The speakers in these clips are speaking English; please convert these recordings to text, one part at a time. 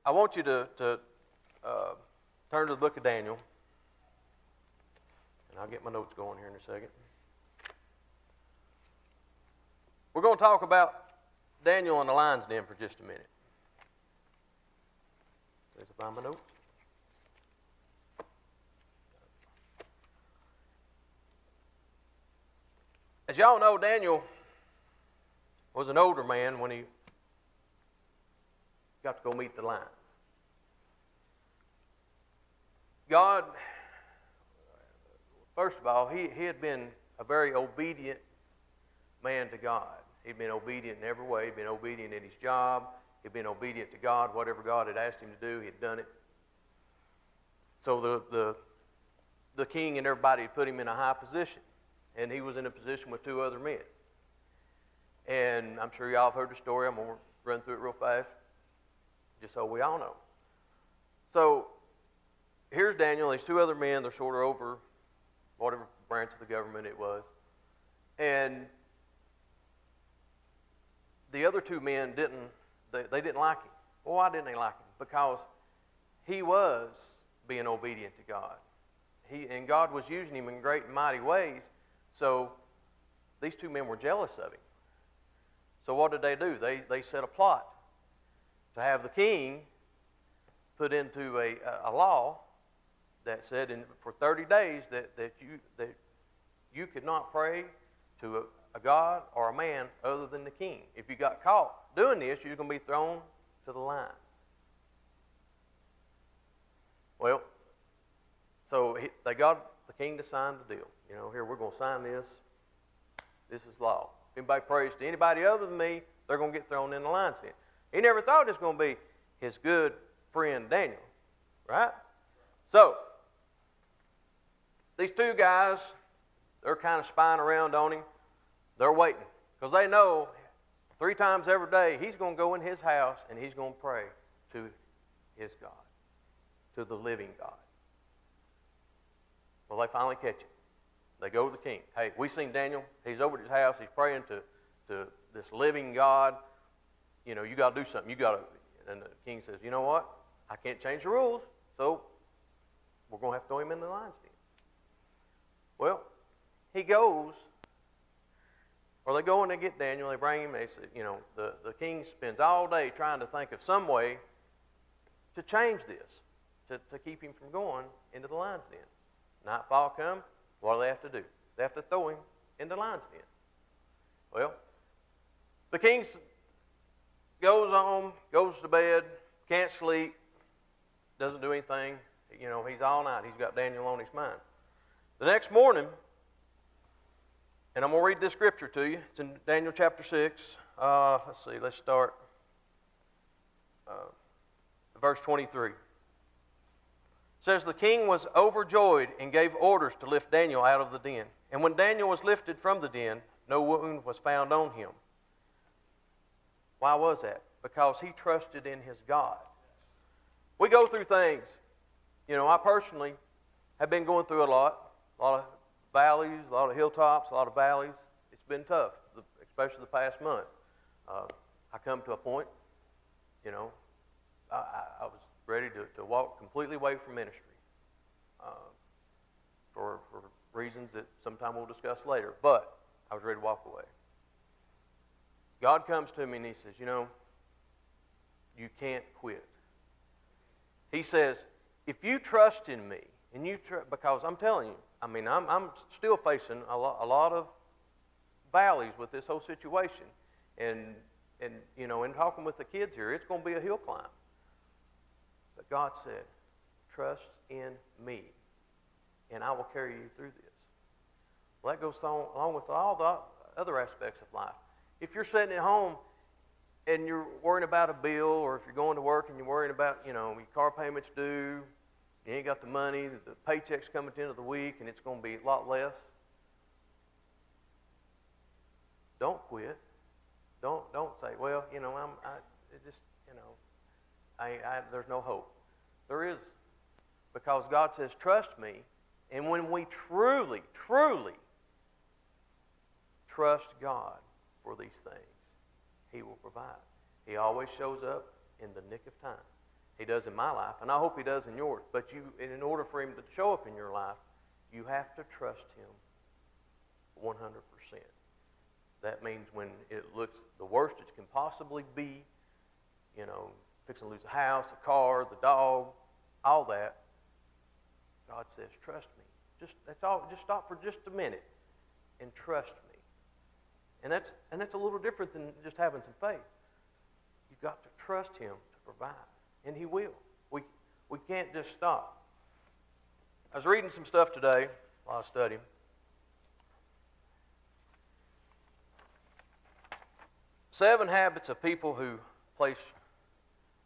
I want you to turn to the book of Daniel. And I'll get my notes going here in a second. We're going to talk about Daniel in the lion's den for just a minute. There's a find my notes. As y'all know, Daniel was an older man when he got to go meet the lions. God, first of all, he had been a very obedient man to God. He'd been obedient in every way. He'd been obedient in his job. He'd been obedient to God. Whatever God had asked him to do, he'd done it. So the king and everybody had put him in a high position. And he was in a position with two other men. And I'm sure y'all have heard the story. I'm going to run through it real fast, just so we all know. So here's Daniel and these two other men. They're sort of over whatever branch of the government it was. And the other two men didn't like him. Well, why didn't they like him? Because he was being obedient to God. And God was using him in great and mighty ways. So these two men were jealous of him. So what did they do? They set a plot to have the king put into a law that said for 30 days that you could not pray to a god or a man other than the king. If you got caught doing this, you're going to be thrown to the lions. Well, so they got the king to sign the deal. You know, here, we're going to sign this. This is law. If anybody prays to anybody other than me, they're going to get thrown in the lion's den. He never thought it was going to be his good friend Daniel, right? So, these two guys, they're kind of spying around on him. They're waiting because they know 3 times every day he's going to go in his house and he's going to pray to his God, to the living God. Well, they finally catch him. They go to the king. Hey, we seen Daniel. He's over at his house. He's praying to this living God. You know, you got to do something. You got to. And the king says, you know what? I can't change the rules, so we're going to have to throw him in the lion's den. Well, he goes, or they go and they get Daniel. They bring him. They say, you know, the king spends all day trying to think of some way to change this, to keep him from going into the lion's den. Nightfall comes. What do they have to do? They have to throw him in the lion's den. Well, the king goes home, goes to bed, can't sleep, doesn't do anything. You know, he's all night. He's got Daniel on his mind. The next morning, and I'm going to read this scripture to you. It's in Daniel chapter 6. Let's see. Let's start verse 23. It says, the king was overjoyed and gave orders to lift Daniel out of the den. And when Daniel was lifted from the den, no wound was found on him. Why was that? Because he trusted in his God. We go through things. You know, I personally have been going through a lot of valleys, a lot of hilltops, a lot of valleys. It's been tough, especially the past month. I come to a point, you know, I was ready to walk completely away from ministry for reasons that sometime we'll discuss later. But I was ready to walk away. God comes to me and he says, you know, you can't quit. He says, if you trust in me, and because I'm telling you, I mean, I'm still facing a lot of valleys with this whole situation. And you know, in talking with the kids here, it's going to be a hill climb. But God said, trust in me, and I will carry you through this. Well, that goes along with all the other aspects of life. If you're sitting at home and you're worrying about a bill, or if you're going to work and you're worrying about, you know, your car payment's due, you ain't got the money, the paycheck's coming at the end of the week, and it's going to be a lot less, don't quit. Don't say, well, you know, there's no hope. There is, because God says, trust me. And when we truly, truly trust God for these things, He will provide. He always shows up in the nick of time. He does in my life, and I hope He does in yours. But in order for Him to show up in your life, you have to trust Him 100%. That means when it looks the worst it can possibly be, fixing to lose the house, the car, the dog, all that, God says, trust me. That's all. Just stop for just a minute and trust me. And that's a little different than just having some faith. You've got to trust Him to provide, and He will. We can't just stop. I was reading some stuff today while I was studying. Seven habits of people who place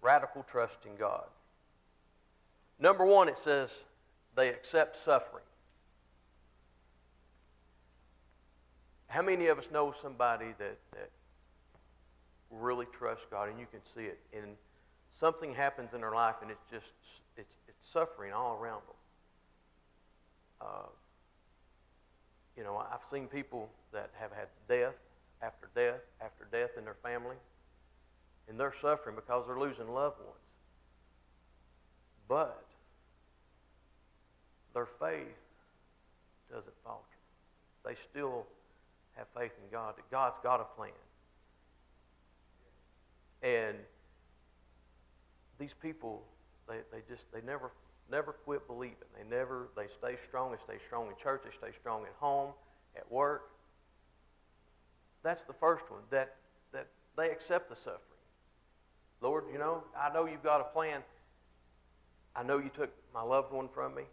radical trust in God. Number 1, it says they accept suffering. How many of us know somebody that really trusts God, and you can see it, and something happens in their life, and it's suffering all around them? I've seen people that have had death after death after death in their family, and they're suffering because they're losing loved ones. But their faith doesn't falter. They still have faith in God, that God's got a plan. And these people, they never quit believing. They stay strong. They stay strong in church. They stay strong at home, at work. That's the first one, that they accept the suffering. Lord, I know you've got a plan. I know you took my loved one from me,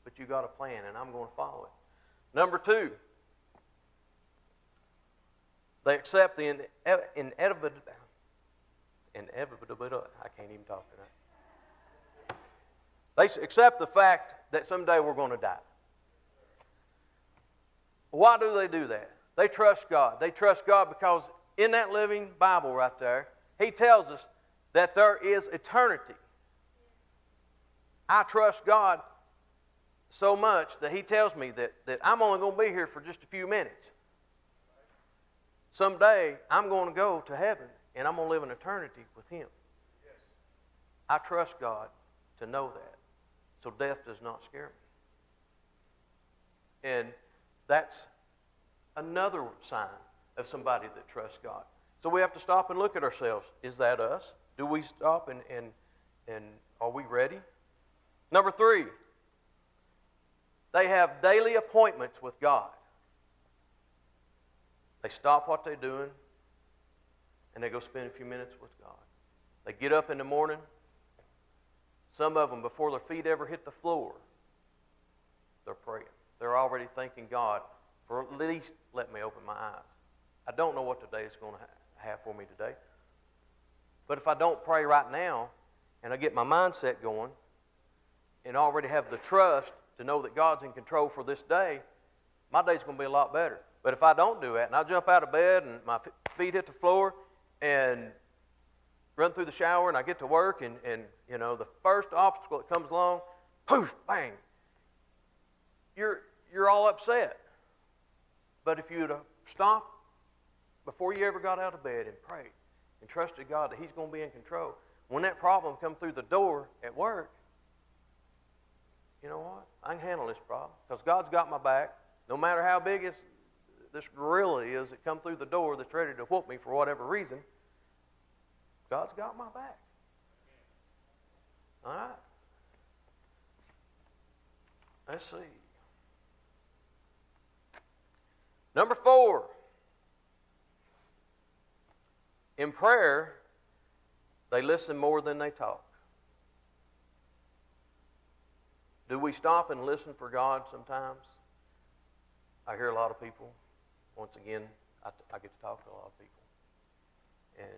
but you got a plan, and I'm going to follow it. Number 2, they accept the inevitable. I can't even talk tonight. They accept the fact that someday we're going to die. Why do they do that? They trust God. They trust God because in that living Bible right there, He tells us that there is eternity. I trust God so much that He tells me that I'm only going to be here for just a few minutes. Someday, I'm going to go to heaven, and I'm going to live an eternity with Him. I trust God to know that, so death does not scare me. And that's another sign of somebody that trusts God. So we have to stop and look at ourselves. Is that us? Do we stop and are we ready? Number 3, they have daily appointments with God. They stop what they're doing and they go spend a few minutes with God. They get up in the morning. Some of them, before their feet ever hit the floor, they're praying. They're already thanking God for at least let me open my eyes. I don't know what today is going to have for me today. But if I don't pray right now and I get my mindset going and already have the trust to know that God's in control for this day, my day's going to be a lot better. But if I don't do that and I jump out of bed and my feet hit the floor and run through the shower and I get to work and the first obstacle that comes along, poof, bang, you're all upset. But if you'd have stopped before you ever got out of bed and prayed and trusted God that He's going to be in control, when that problem comes through the door at work, you know what? I can handle this problem because God's got my back. No matter how big this gorilla is that come through the door that's ready to whoop me for whatever reason, God's got my back. All right. Let's see. Number 4. In prayer, they listen more than they talk. Do we stop and listen for God sometimes? I hear a lot of people. Once again, I get to talk to a lot of people. And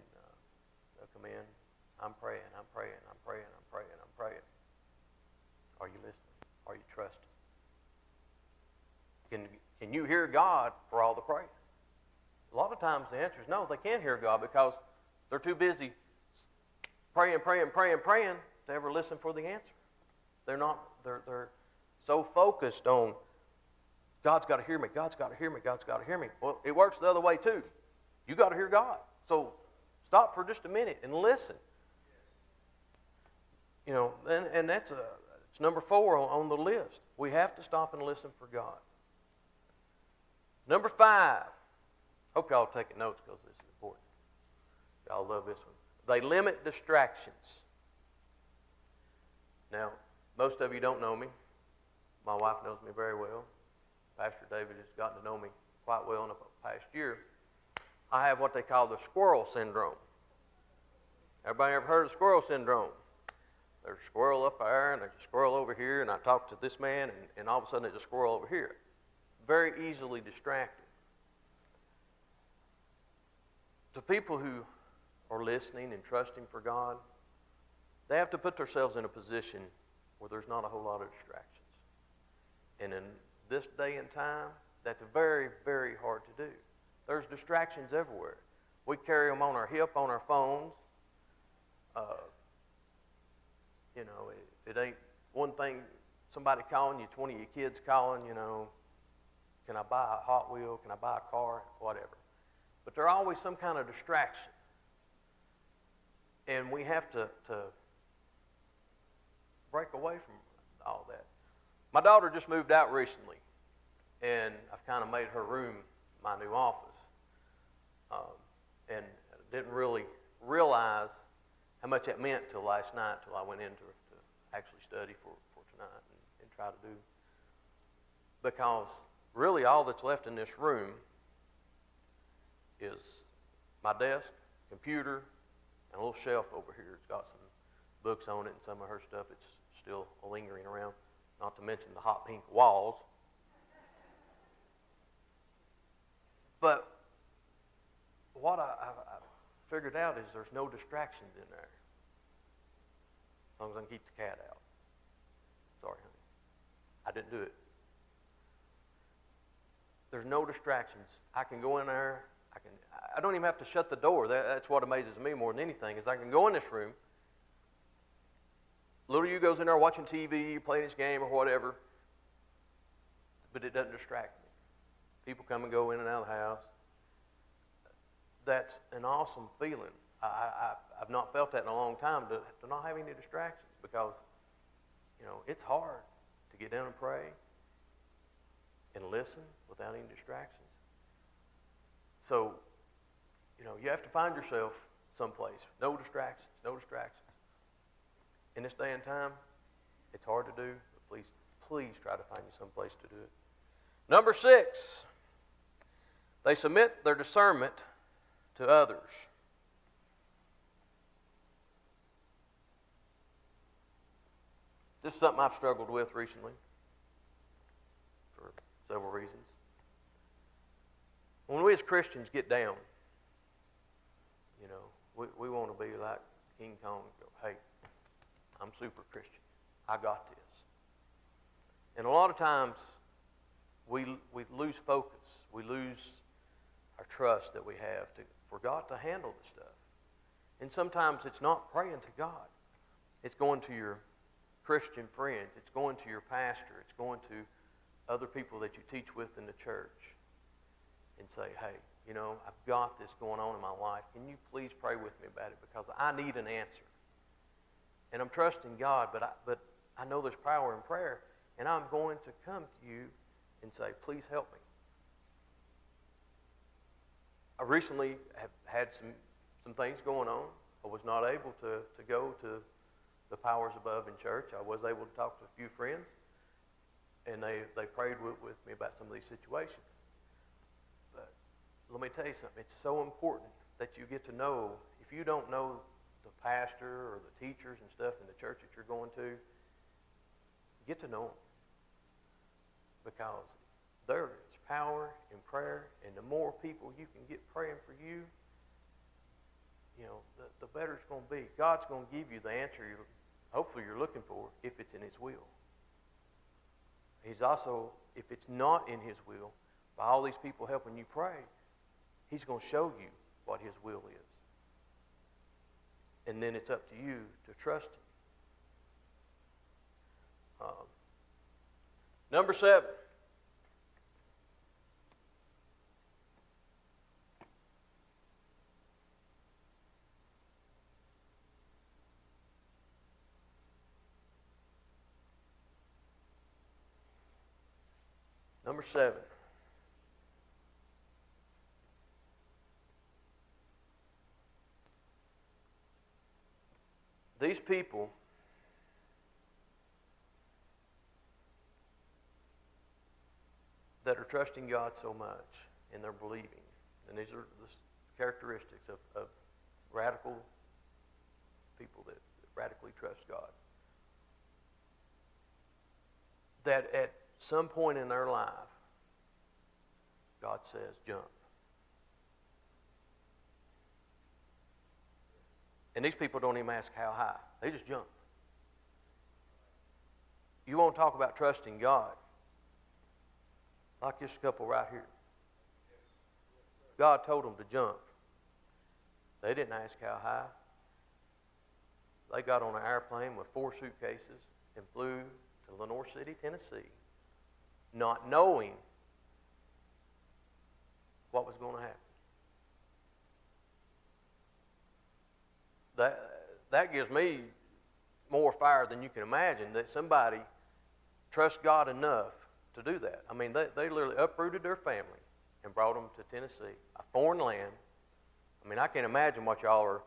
they'll come in. I'm praying. Are you listening? Are you trusting? Can you hear God for all the praying? A lot of times the answer is no, they can't hear God because they're too busy praying to ever listen for the answer. They're so focused on God's got to hear me, God's got to hear me, God's got to hear me. Well, it works the other way too. You got to hear God. So stop for just a minute and listen. And it's number 4 on the list. We have to stop and listen for God. Number 5. Hope y'all are taking notes because this is important. Y'all love this one. They limit distractions. Now, most of you don't know me. My wife knows me very well. Pastor David has gotten to know me quite well in the past year. I have what they call the squirrel syndrome. Everybody ever heard of squirrel syndrome? There's a squirrel up there, and there's a squirrel over here, and I talk to this man, and all of a sudden there's a squirrel over here. Very easily distracted. To people who are listening and trusting for God, they have to put themselves in a position where there's not a whole lot of distractions. And in this day and time, that's very, very hard to do. There's distractions everywhere. We carry them on our hip, on our phones. If it ain't one thing, somebody calling you, 20 of your kids calling, can I buy a Hot Wheel? Can I buy a car? Whatever. But there's always some kind of distraction. And we have to break away from all that. My daughter just moved out recently, and I've kind of made her room my new office. And didn't really realize how much that meant till last night, till I went in to actually study for tonight and try to do. Because really all that's left in this room is my desk, computer, and a little shelf over here. It's got some books on it and some of her stuff. It's still lingering around, not to mention the hot pink walls. But what I figured out is there's no distractions in there. As long as I can keep the cat out. Sorry, honey. I didn't do it. There's no distractions. I can go in there. I don't even have to shut the door. That's what amazes me more than anything, is I can go in this room. Little Yugo's in there watching TV, playing his game or whatever, but it doesn't distract me. People come and go in and out of the house. That's an awesome feeling. I've not felt that in a long time, to not have any distractions, because it's hard to get down and pray and listen without any distractions. So, you have to find yourself someplace. No distractions, no distractions. In this day and time, it's hard to do, but please try to find you someplace to do it. Number 6, they submit their discernment to others. This is something I've struggled with recently for several reasons. When we as Christians get down, we want to be like King Kong and go, hey, I'm super Christian. I got this. And a lot of times we lose focus. We lose our trust that we have for God to handle the stuff. And sometimes it's not praying to God. It's going to your Christian friends. It's going to your pastor. It's going to other people that you teach with in the church and say, hey, I've got this going on in my life. Can you please pray with me about it, because I need an answer. And I'm trusting God, but I know there's power in prayer, and I'm going to come to you and say, please help me. I recently have had some things going on. I was not able to go to the powers above in church. I was able to talk to a few friends, and they prayed with me about some of these situations. But let me tell you something. It's so important that you get to know. If you don't know the pastor or the teachers and stuff in the church that you're going to, get to know them. Because there is power in prayer, and the more people you can get praying for you, the better it's going to be. God's going to give you the answer hopefully you're looking for, if it's in His will. He's also, if it's not in His will, by all these people helping you pray, He's going to show you what His will is. And then it's up to you to trust Him. Number 7. Number 7. These people that are trusting God so much and they're believing, and these are the characteristics of radical people that radically trust God, that at some point in their life, God says, jump. And these people don't even ask how high. They just jump. You want to talk about trusting God? Like this couple right here. God told them to jump. They didn't ask how high. They got on an airplane with 4 suitcases and flew to Lenoir City, Tennessee, not knowing what was going to happen. That gives me more fire than you can imagine, that somebody trusts God enough to do that. I mean, they literally uprooted their family and brought them to Tennessee, a foreign land. I mean, I can't imagine what y'all are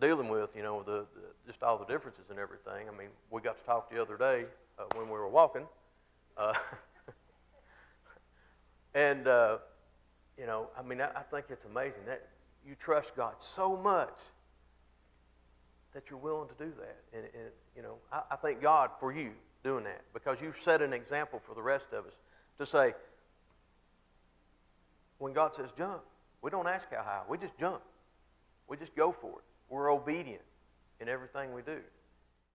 dealing with, you know, just all the differences and everything. I mean, we got to talk the other day when we were walking. And, you know, I mean, I think it's amazing that you trust God so much that you're willing to do that. And you know, I thank God for you doing that, because you've set an example for the rest of us to say, when God says jump, we don't ask how high. We just jump. We just go for it. We're obedient in everything we do.